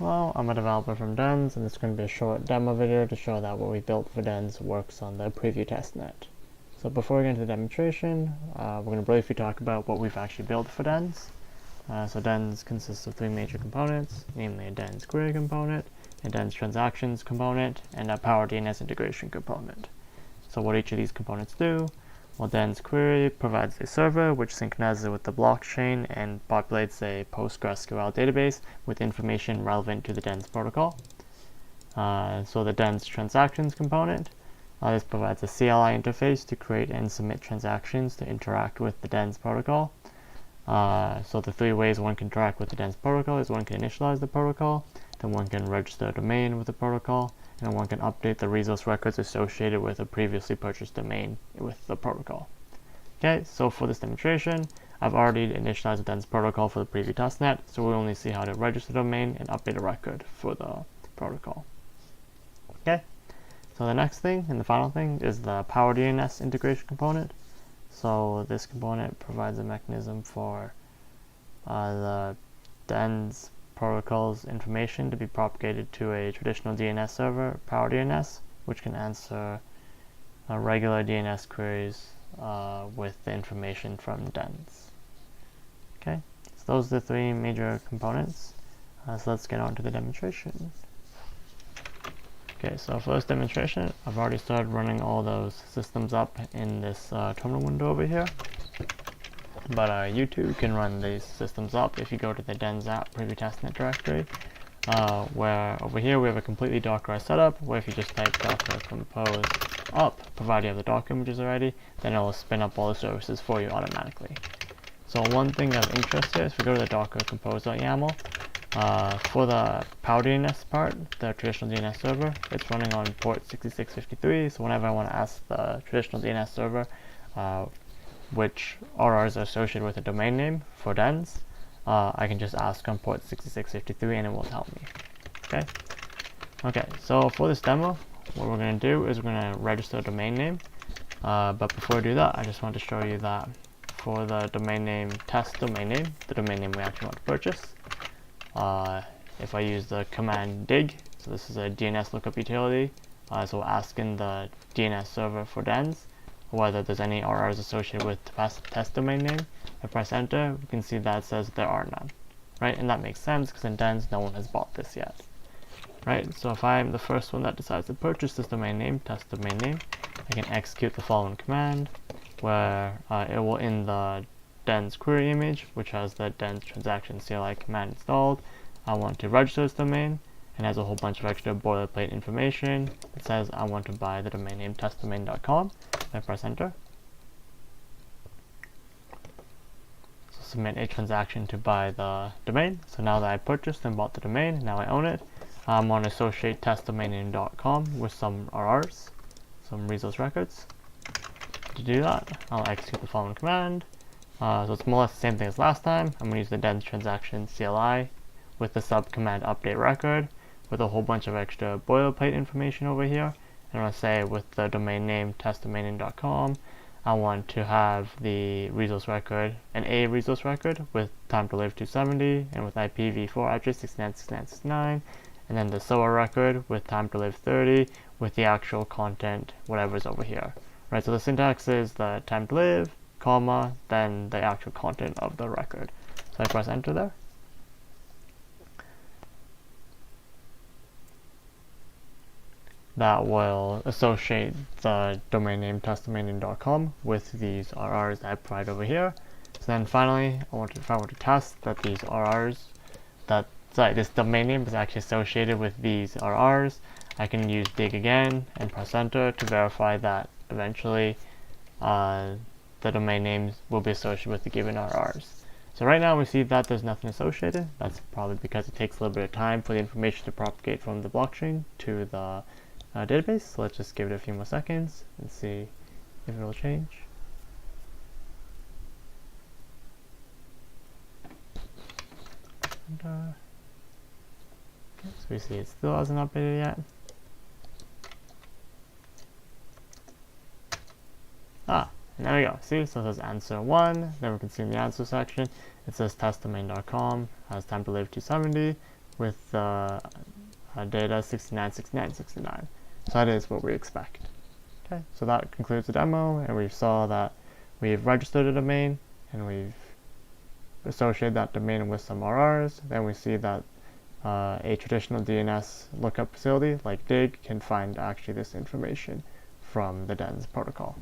Hello, I'm a developer from DENS, and this is going to be a short demo video to show that what we built for DENS works on the preview testnet. So before we get into the demonstration, we're going to briefly talk about what we've actually built for DENS. So DENS consists of three major components, namely a DENS query component, a DENS transactions component, and a PoA DNS integration component. So what each of these components do: well, DENS query provides a server which synchronizes with the blockchain and populates a PostgreSQL database with information relevant to the DENS protocol. So the DENS transactions component, this provides a CLI interface to create and submit transactions to interact with the DENS protocol. So the three ways one can interact with the DENS protocol is one can initialize the protocol, then one can register a domain with the protocol, and one can update the resource records associated with a previously purchased domain with the protocol. Okay, so for this demonstration, I've already initialized the DENS protocol for the preview testnet, so we'll only see how to register the domain and update a record for the protocol. Okay, so the next thing and the final thing is the PoA DNS integration component. So this component provides a mechanism for the DENS protocol's information to be propagated to a traditional DNS server, PoA DNS, which can answer regular DNS queries with the information from DENS. Okay, so those are the three major components. So let's get on to the demonstration. Okay, so for this demonstration, I've already started running all those systems up in this terminal window over here. But you too can run these systems up if you go to the DENS app preview testnet directory, where over here we have a completely Dockerized setup, where if you just type docker compose up, provided you have the Docker images already, then it will spin up all the services for you automatically. So one thing of interest here is if we go to the docker compose.yaml, for the PoA DNS part, the traditional DNS server, it's running on port 6653, so whenever I want to ask the traditional DNS server which RRs are associated with a domain name for DENS, I can just ask on port 6653 and it will tell me. Okay, so for this demo, what we're going to do is we're going to register a domain name. But before I do that, I just want to show you that for the domain name test domain name, the domain name we actually want to purchase, if I use the command dig, so this is a DNS lookup utility, so we'll ask in the DNS server for DENS whether there's any RRs associated with test domain name. If I press enter, we can see that it says there are none, right? And that makes sense because in DENS no one has bought this yet, right? So if I'm the first one that decides to purchase this domain name, test domain name, I can execute the following command, where it will, in the DENS query image, which has the DENS transaction CLI command installed, I want to register this domain, and has a whole bunch of extra boilerplate information. It says I want to buy the domain name testdomain.com. I press enter. So submit a transaction to buy the domain. So now that I purchased and bought the domain, now I own it. I want to associate testdomain.com with some RRs, some resource records. To do that, I'll execute the following command. So it's more or less the same thing as last time. I'm going to use the DENS transaction CLI with the sub command update record with a whole bunch of extra boilerplate information over here. And I'm going to say with the domain name testdomain.com, I want to have the resource record, an A resource record with time to live 270 and with IPv4 address 696969, and then the SOA record with time to live 30 with the actual content, whatever's over here. Right, so the syntax is the time to live, comma, then the actual content of the record. So I press enter there. That will associate the domain name testdomain.com with these RRs that I provide over here. So then finally, if I want to test that these RRs, this domain name is actually associated with these RRs, I can use dig again and press enter to verify that eventually the domain names will be associated with the given RRs. So right now we see that there's nothing associated. That's probably because it takes a little bit of time for the information to propagate from the blockchain to the database. So let's just give it a few more seconds and see if it will change. And, okay, so we see it still hasn't updated yet. And there we go. See, so it says answer 1. Then we can see in the answer section, it says testdomain.com, has time to live 270, with data 696969. So that is what we expect. Okay, so that concludes the demo, and we saw that we've registered a domain and we've associated that domain with some RRs. Then we see that a traditional DNS lookup facility like Dig can find actually this information from the DENS protocol.